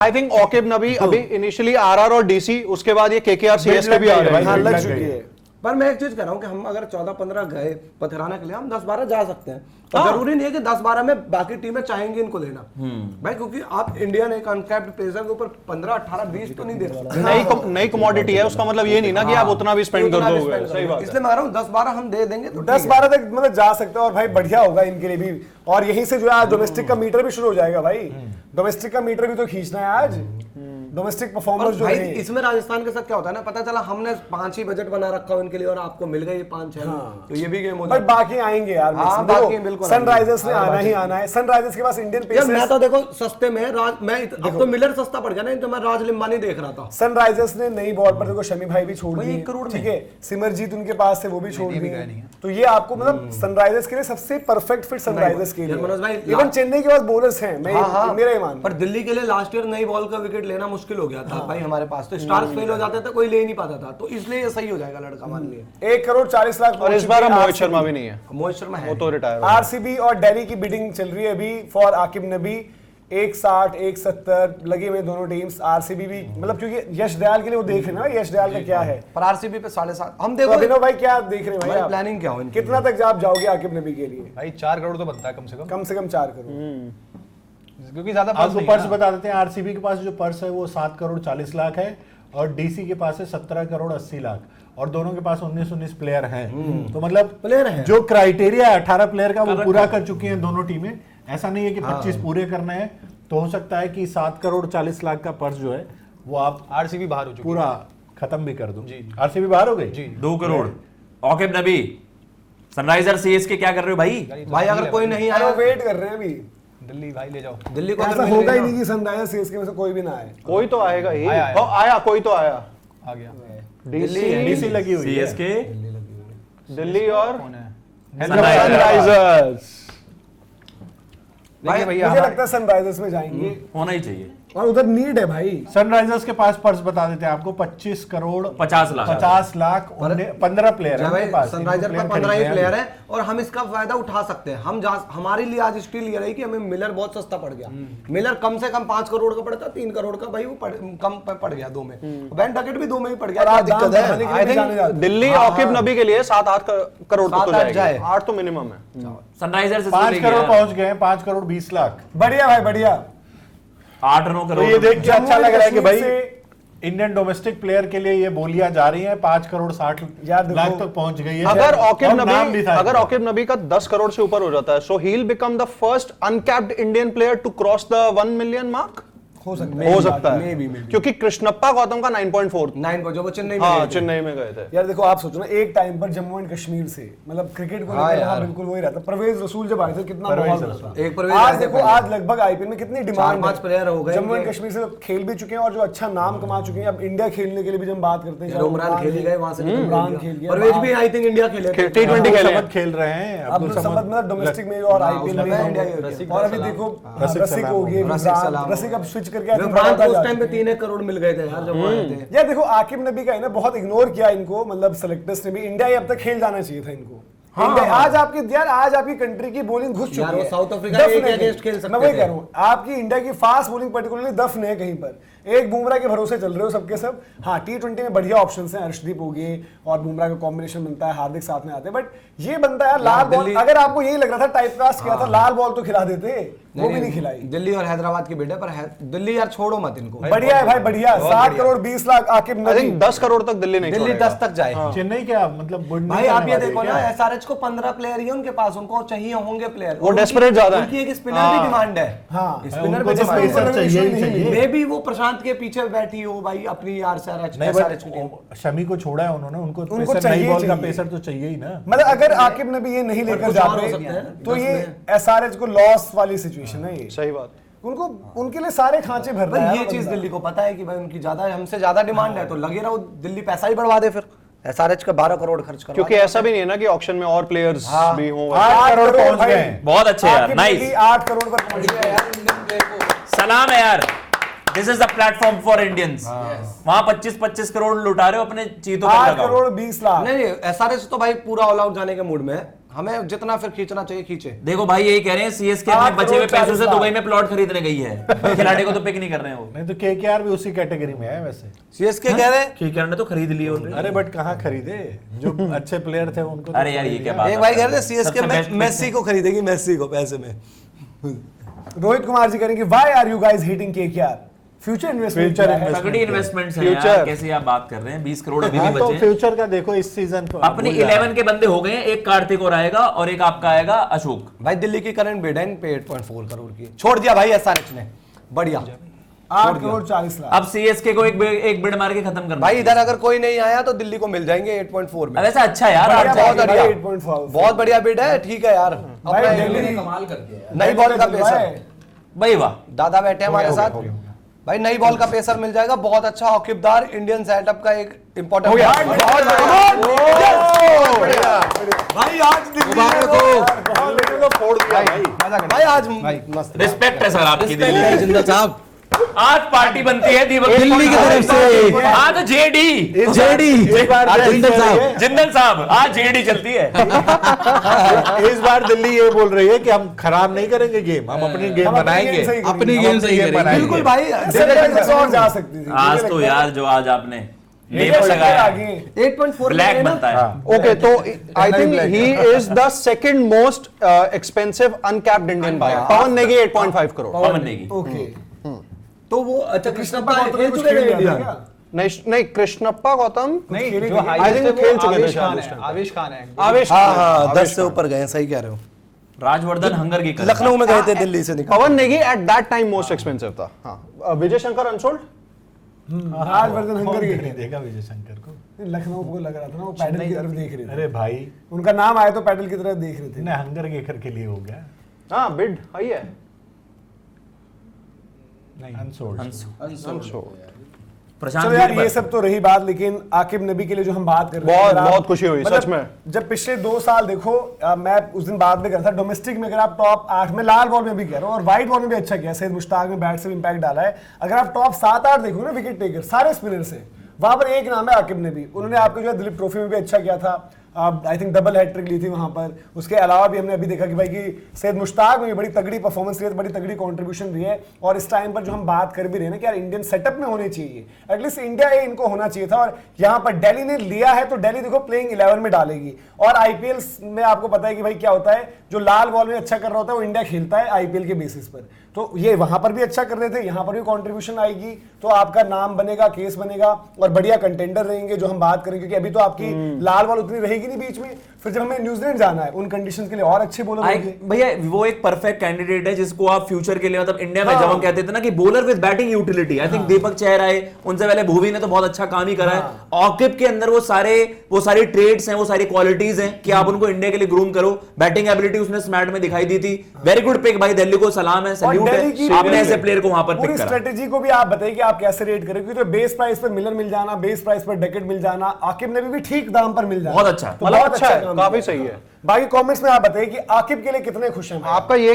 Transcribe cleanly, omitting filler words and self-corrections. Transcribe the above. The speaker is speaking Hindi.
आई थिंक ओकेब नबी अभी इनिशियली आरआर और डीसी, उसके बाद ये केकेआर सीएसके भी आ रहे हैं। लग चुकी है। पर मैं एक चीज कह रहा हूँ कि हम अगर 14-15 गए पथराना के लिए, हम 10-12 जा सकते हैं। और जरूरी नहीं है कि 10-12 में बाकी टीमें चाहेंगी इनको लेना भाई, क्योंकि आप इंडिया ने एक अनकैप्ड पेसर के ऊपर 15-18-20 तो नहीं दे सकते। नई कमोडिटी है, उसका मतलब ये नहीं ना कि आप उतना भी स्पेंड कर दोगे। सही बात है। इसलिए मैं कह रहा हूँ 10-12 हम दे देंगे तो 10-12 तक मतलब जा सकते हैं और भाई बढ़िया होगा इनके लिए भी। और यहीं से जो है डोमेस्टिक का मीटर भी शुरू हो जाएगा भाई। डोमेस्टिक का मीटर भी तो खींचना है आज। डोमेस्टिक परफॉर्मेंस जो भाई है इसमें राजस्थान के साथ क्या होता है ना, पता चला हमने 5 ही बजट बना रखा हो इनके लिए और आपको मिल गए 5-6, तो ये भी गेम हो भाई जाता है। बाकी आएंगे यार। हाँ, बाकी बिल्कुल सनराइजर्स ने आना ही आना है। सनराइजर्स के पास इंडियन यार मैं पेसर्स, तो देखो सस्ते में अब तो मिलर सस्ता पड़ गया ना, तो मैं राज लिम्बानी देख रहा था। सनराइजर्स ने नई बॉल पर देखो शमी भाई भी छोड़ भाई दिए, 1 करोड़ में। ठीक है। सिमरजीत उनके पास थे, वो भी छोड़ दिए। तो ये आपको मतलब सनराइजर्स के लिए सबसे परफेक्ट फिट सनराइजर्स के लिए। यार मनोज भाई, इवन चेन्नई के पास बॉलर्स हैं, मैं मेरा ही मान। पर दिल्ली के लिए लास्ट ईयर नई बॉल का विकेट लेना मुश्किल हो गया था भाई हमारे पास, तो स्टार्स फेल हो जाते थे, कोई ले नहीं पाता था, तो इसलिए ये सही हो जाएगा लड़का मान लिए। 1 करोड़ 40 लाख। और इस बार मोहित शर्मा भी नहीं है, मोहित शर्मा है, वो तो रिटायर। आरसीबी और दिल्ली की बिडिंग चल रही है अभी फॉर आकिब नबी। 160 170 लगे हुए दोनों टीम्स। आरसीबी भी मतलब क्योंकि यश दयाल के लिए वो देख रहे हैं ना यश दयाल का क्या है। पर आरसीबी पे 7.5 हम तो देखो अभिनव भाई क्या देख रहे हैं भाई आप? प्लानिंग क्या हो इनकी? कितना तक आप जाओगे आकिब नबी के लिए? भाई 4 करोड़ तो बनता है कम से कम 4 करोड़। क्योंकि ज्यादा आपको पर्स बता देते हैं। आरसीबी के पास जो पर्स है वो 7 करोड़ 40 लाख है और डीसी के पास है 17 करोड़ 80 लाख और दोनों के पास 19 प्लेयर हैं। तो मतलब प्लेयर हैं, जो क्राइटेरिया है 18 प्लेयर का वो पूरा कर चुकी हैं दोनों टीमें। ऐसा नहीं है कि 25 पूरे करने हैं, तो हो सकता है कि 7 करोड़ 40 लाख का पर्स जो है वो आप आरसीबी बाहर हो चुकी पूरा खत्म भी कर दो। आरसीबी बाहर हो गई। 2 करोड़। ओकेब नबी, सनराइजर सीएसके क्या कर रहे हो भाई? भाई अगर कोई नहीं आया, वेट कर रहे हैं अभी दिल्ली भाई ले जाओ। दिल्ली को ऐसा होगा ही नहीं कि सनराइजर्स सीएसके में से कोई भी ना आए। कोई तो आएगा ही। आया। आया कोई तो आया। आ गया डीसी लगी हुई है। सीएसके दिल्ली और कौन है? सनराइजर्स। देखिए भैया मुझे लगता है सनराइजर्स में जाएंगे होना ही चाहिए। और उधर नीड है भाई। सनराइजर्स के पास पर्स बता देते हैं आपको 25 करोड़ 50 लाख 50 लाख 15 प्लेयर है भाई उनके पास। सनराइजर पर 15 ही प्लेयर है और हम इसका फायदा उठा सकते हैं। हमारे लिए आज स्टील ये रही कि हमें मिलर बहुत सस्ता पड़ गया। मिलर कम से कम 5 करोड़ का पड़ता, 3 करोड़ का भाई वो कम पड़ गया 2 में। बेन डकेट भी 2 में ही पड़ गया। क्या दिक्कत है? आई थिंक दिल्ली ओकेब नबी के लिए 7-8 करोड़ तक तो जाएगी। 8 तो मिनिमम है। सनराइजर्स 5 करोड़ पहुंच गए हैं, 5 करोड़ 20 लाख। बढ़िया भाई बढ़िया। 8-9 तो करोड़। ये देख के अच्छा लग रहा है कि भाई से इंडियन डोमेस्टिक प्लेयर के लिए ये बोलियां जा रही हैं। 5 करोड़ 60 लाख तक पहुंच गई है। अगर और ओकेब नाम भी था नबी का 10 करोड़ से ऊपर हो जाता है, so he will become the first uncapped Indian player to cross the 1 million mark. हो सकता है क्योंकि कृष्णप्पा गौतम का 9.4 9 जो वो चेन्नई में हाँ चेन्नई में गए थे। यार देखो आप सोचो ना, एक टाइम पर जम्मू एंड कश्मीर से मतलब क्रिकेट को लेकर वहाँ बिल्कुल वही रहता। परवेज रसूल जब आए थे कितना माहौल था। एक परवेज आज आए थे देखो पहले। आज लगभग आईपीएल में कितनी डिमांड 4-5 प्लेयर हो गए जम्मू एंड इनके। कश्मीर से तो खेल भी चुके हैं और जो अच्छा नाम कमा चुके हैं। अब इंडिया खेलने के लिए भी जब हम बात करते हैं, उमरान खेल गए वहां से, उमरान खेल गया, परवेज भी आई थिंक इंडिया खेले थे। T20 खेले हैं। खेल रहे हैं अब्दुल समद मतलब डोमेस्टिक में और आईपीएल में उसमें और अभी देखो रसिक हो गए, रसिक अब स्विच करके उस टाइम पे 3 करोड़ मिल गए थे यार जब वो आए थे। यार देखो आकिब नबी का है ना बहुत इग्नोर किया इनको, मतलब सेलेक्टर्स ने भी। इंडिया ही अब तक खेल जाना चाहिए था इनको। आज आपकी कंट्री की बॉलिंग घुस चुकी है। साउथ अफ्रीका एक अगेंस्ट खेल सकते थे। मैं वही कह रहा हूँ, आपकी इंडिया की फास्ट बॉलिंग पर्टिकुलरली दफन है कहीं पर। एक बुमराह के भरोसे चल रहे हो सबके सब। हाँ T20 में बढ़िया ऑप्शंस हैं, हर्षदीप हो गए और बुमराह का कॉम्बिनेशन बनता है, हार्दिक साथ में आते हैं। बट ये बनता है यार लाल बॉल। अगर आपको यही लग रहा था टाइपकास्ट किया था, लाल बॉल तो खिला देते, वो भी नहीं खिलाई। दिल्ली और हैदराबाद की बेटे पर दिल्ली यार छोड़ो मत इनको। बढ़िया है भाई बढ़िया। 7 करोड़ 20 लाख आकिब आई नबी। थिंक 10 करोड़ तक दिल्ली नहीं दिल्ली 10 तक जाए। चेन्नई क्या मतलब भाई आप ये देखो ना, एसआरएच को 15 प्लेयर ही है उनके पास, उनको चाहिए होंगे प्लेयर। वो desperate ज्यादा है। उनकी एक स्पिनर भी डिमांड है। हाँ, स्पिनर उनको भी तो डिमांड पेसर है। चाहिए ही चाहिए। मे भी वो प्रशांत के पीछे बैठी हो भाई अपनी यार एसआरएच की टीम। शमी को छोड़ा है उन्होंने, उनको उनको पेसर नई बॉल का चाहिए। पेसर तो चाहिए ही ना। मतलब अगर आकिब नबी ये नहीं लेकर कुछ और हो जाते सकते हैं, तो 10 ये में। एसआरएच को लॉस वाली सिचुएशन है ये। सही बात। उनको उनके लिए सारे खांचे भर रहा भाई है ये यार चीज बंदा। दिल्ली को पता है कि भाई उनकी हमसे ज्यादा डिमांड है, तो लगे रहो दिल्ली पैसा ही बढ़वा दे फिर। एसआरएच का 12 करोड़ खर्च करो। क्योंकि ऐसा भी नहीं है ना कि ऑक्शन में और प्लेयर्स भी हों। 8 करोड़ पहुंच भाई। गए हैं। बहुत अच्छे यार, आकिब नाइस। नबी 8 करोड़ पर पहुंच गया यार। सलाम है यार। This is the platform for Indians. वहां 25-25 करोड़ लुटा रहे हो अपने चीतों पर 8 लगाओ। करोड़ 20 लाख। नहीं एसआरएच तो भाई पूरा ऑल आउट जाने के मूड में है। हमें जितना फिर खींचना चाहिए खींचे। देखो भाई यही कह रहे हैं सीएसके अपने 8 बचे हुए करोड़ पैसों से 40 दुबई में प्लॉट खरीदने गई है, खिलाड़ी को तो पिक नहीं कर रहे हैं वो। नहीं तो केकेआर भी उसी कैटेगरी में है वैसे। सीएसके कह रहे हैं केकेआर ने तो खरीद लिए ऑलरेडी। अरे बट कहाँ खरीदे, जो अच्छे प्लेयर थे उनको तो अरे यार ये खरीद क्या लिया। बात एक भाई कह रहे थे सबसे सीएसके best मेसी को खरीदेगी, मेसी को पैसे में। रोहित कुमार जी करेंगे why are you guys hitting KKR? Future investment Future है। तगड़ी इन्वेस्टमेंट्स है यार, कैसे आप बात कर रहे हैं, 20 करोड़ अभी हाँ भी तो बचे हैं। फ्यूचर का देखो इस सीजन अपने 11 के बंदे हो गए हैं, एक कार्तिक और आएगा और एक आपका आएगा अशोक। भाई दिल्ली की करंट बिड है इन पे 8.4 करोड़ की, छोड़ दिया भाई एसआरएच ने, बढ़िया। 8 करोड़ 40 लाख। अब सीएसके को एक बिड मार के खत्म करना भाई इधर अगर कोई नहीं आया तो दिल्ली को मिल जाएंगे 8.4 में। वैसे अच्छा यार, बढ़िया आप बहुत बात है बढ़िया, भाई, 8.5 बहुत बढ़िया बिड है, ठीक है यार। भाई अपना दिल्ली कमाल कर दिया। नई बॉल का दिलवाए। पेसर, भाई वाह, दादा बैठे हैं हमारे साथ भाई, नई बॉल का पेसर मिल जाएगा, बहुत अच्छा हॉकीदार, इंडियन सेटअप का एक इंपॉर्टेंट। भाई आज दिल्ली में तो फोड़ दिया भाई। भाई आज मस्त रिस्पेक्ट है सर आपकी दिल्ली भाई जिंदा साहब। आज पार्टी बनती है दीपक दिल्ली की तरफ से। हाँ तो जेडी इस बार जिंदल साहब। जिंदल साहब आज जेडी चलती है। इस बार दिल्ली ये बोल रही है कि हम खराब नहीं करेंगे गेम, हम अपनी गेम बनाएंगे, अपनी गेम सही करेंगे। बिल्कुल भाई, और जा सकती थी। आज तो यार जो आज आपने लेप लेप लगाया आगे 8.4 ब्लैक बनता है। Okay, so I think he is the second most expensive uncapped Indian buyer. Pawan Negi 8.5 crore. Pawan Negi. Okay. तो वो अच्छा कृष्णप्पा गौतम खेल कुछ चुके खेल हैं लिया इंडिया। था क्या? नहीं कृष्णप्पा गौतम नहीं, खेले जो गए। I think हाईएस्ट है खेल वो चुके थे आवेश शायद खान उस है, time। आवेश खान है। आवेश हाँ 10 से ऊपर गए, सही कह रहे हो। राजवर्धन हंगर की लखनऊ में गए थे दिल्ली से निकल। पवन Negi at that time most expensive था। हाँ विजय शंकर unsold। राजवर्धन हंगर नहीं के देगा विजय शंकर को। लखनऊ को लग रहा था ना वो पैडल की तरफ देख रहे थे। अरे भाई उनका नाम आया तो पैडल की तरफ देख रहे थे। इन्हें हंगर गेकर के लिए हो गया हाँ बिड आई है। अनसोल्ड। Unsold। प्रशांत चलो यार गिल पर। ये सब तो रही बात, लेकिन आकिब नबी के लिए जो हम बात कर रहे हैं, बहुत- अगर आप- बहुत खुशी हुई, मतलब सच में। जब पिछले 2 साल देखो, मैं उस दिन बात भी कर था डोमेस्टिक में, अगर आप टॉप 8 में, लाल बॉल में भी कह रहा हूँ और व्हाइट बॉल में भी अच्छा किया, सैयद मुश्ताक में बैट से भी इंपैक्ट डाला है। अगर आप टॉप 7-8 देखो ना विकेट टेकर सारे स्पिनर से, वहां पर एक नाम है आकिब नबी। उन्होंने आपको जो है दिलीप ट्रॉफी में भी अच्छा किया था, आई थिंक डबल हैट्रिक ली थी वहां पर। उसके अलावा भी हमने अभी देखा कि भाई कि सैयद मुश्ताक में भी बड़ी तगड़ी परफॉर्मेंस रही है, बड़ी तगड़ी कंट्रीब्यूशन रही है। और इस टाइम पर जो हम बात कर भी रहे हैं ना कि यार इंडियन सेटअप में होने चाहिए, एटलीस्ट इंडिया ए इनको होना चाहिए था। और यहाँ पर दिल्ली ने लिया है तो दिल्ली देखो प्लेइंग 11 में डालेगी। और आईपीएल में आपको पता है कि भाई क्या होता है, जो लाल बॉल में अच्छा कर रहा होता है वो इंडिया खेलता है आईपीएल के बेसिस पर। तो ये वहां पर भी अच्छा कर रहे थे, यहाँ पर भी कंट्रीब्यूशन आएगी तो आपका नाम बनेगा, केस बनेगा और बढ़िया कंटेंडर रहेंगे जो हम बात करेंगे। क्योंकि अभी तो आपकी लाल बॉल उतनी रहेगी नहीं बीच में, फिर जब हमें न्यूजीलैंड जाना है उन कंडीशंस के लिए और अच्छे बॉलर होंगे। भैया वो एक परफेक्ट कैंडिडेट है जिसको आप फ्यूचर के लिए, मतलब इंडिया में हाँ। जब हम कहते थे ना कि bowler with batting utility, I think Deepak Chahar आए, उनसे पहले भुवी ने तो बहुत अच्छा काम ही करा है। आकिब के अंदर वो सारी ट्रेड्स हैं, वो सारी क्वालिटीज हैं कि आप उनको इंडिया के लिए ग्रूम करो। बैटिंग एबिलिटी उसने स्मैट में दिखाई दी थी, वेरी गुड पिक भाई, दिल्ली को सलाम है, सैल्यूट है, आपने ऐसे प्लेयर को वहां पर पूरी पिक करा। स्ट्रेटेजी को भी आप बताइए कि आप कैसे रेट करेंगे। तो बेस प्राइस पर मिलर मिल जाना, बेस प्राइस पर डेकेट मिल जाना, आकिब ने भी ठीक दाम पर मिल जाना, बहुत अच्छा। तो मतलब बहुत अच्छा है, काम काफी किया। सही है। बाकी कमेंट्स में आप बताइए कि आकिब के लिए कितने खुश हैं भाई? आपका ये